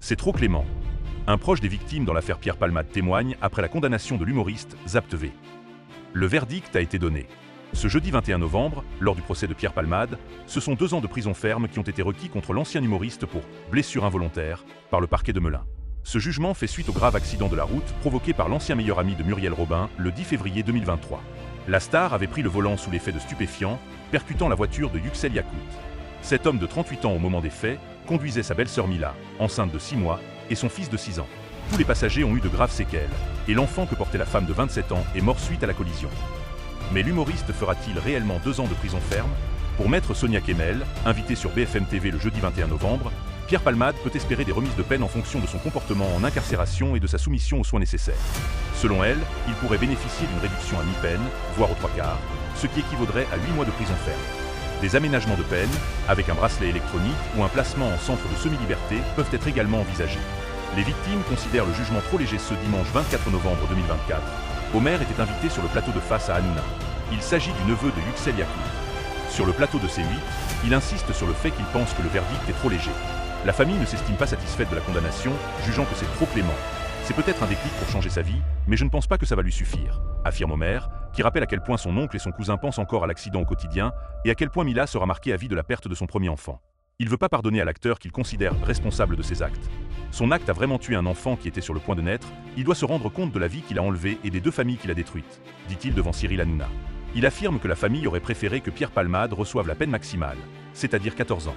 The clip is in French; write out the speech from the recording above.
C'est trop clément. Un proche des victimes dans l'affaire Pierre Palmade témoigne après la condamnation de l'humoriste Zap TV. Le verdict a été donné. Ce jeudi 21 novembre, lors du procès de Pierre Palmade, ce sont 2 ans de prison ferme qui ont été requis contre l'ancien humoriste pour blessure involontaire par le parquet de Melun. Ce jugement fait suite au grave accident de la route provoqué par l'ancien meilleur ami de Muriel Robin le 10 février 2023. La star avait pris le volant sous l'effet de stupéfiants, percutant la voiture de Yüksel Yakout. Cet homme de 38 ans au moment des faits conduisait sa belle-sœur Mila, enceinte de 6 mois, et son fils de 6 ans. Tous les passagers ont eu de graves séquelles, et l'enfant que portait la femme de 27 ans est mort suite à la collision. Mais l'humoriste fera-t-il réellement 2 ans de prison ferme? Pour maître Sonia Kemel, invitée sur BFM TV le jeudi 21 novembre, Pierre Palmade peut espérer des remises de peine en fonction de son comportement en incarcération et de sa soumission aux soins nécessaires. Selon elle, il pourrait bénéficier d'une réduction à mi-peine, voire aux 3/4, ce qui équivaudrait à 8 mois de prison ferme. Des aménagements de peine, avec un bracelet électronique ou un placement en centre de semi-liberté, peuvent être également envisagés. Les victimes considèrent le jugement trop léger. Ce dimanche 24 novembre 2024, Omer était invité sur le plateau de Face à Hanouna. Il s'agit du neveu de Yüksel Yakout. Sur le plateau de C8, il insiste sur le fait qu'il pense que le verdict est trop léger. La famille ne s'estime pas satisfaite de la condamnation, jugeant que c'est trop clément. C'est peut-être un déclic pour changer sa vie, mais je ne pense pas que ça va lui suffire, affirme Omer, qui rappelle à quel point son oncle et son cousin pensent encore à l'accident au quotidien et à quel point Mila sera marquée à vie de la perte de son premier enfant. Il ne veut pas pardonner à l'acteur qu'il considère responsable de ses actes. Son acte a vraiment tué un enfant qui était sur le point de naître, il doit se rendre compte de la vie qu'il a enlevée et des 2 familles qu'il a détruites, dit-il devant Cyril Hanouna. Il affirme que la famille aurait préféré que Pierre Palmade reçoive la peine maximale, c'est-à-dire 14 ans.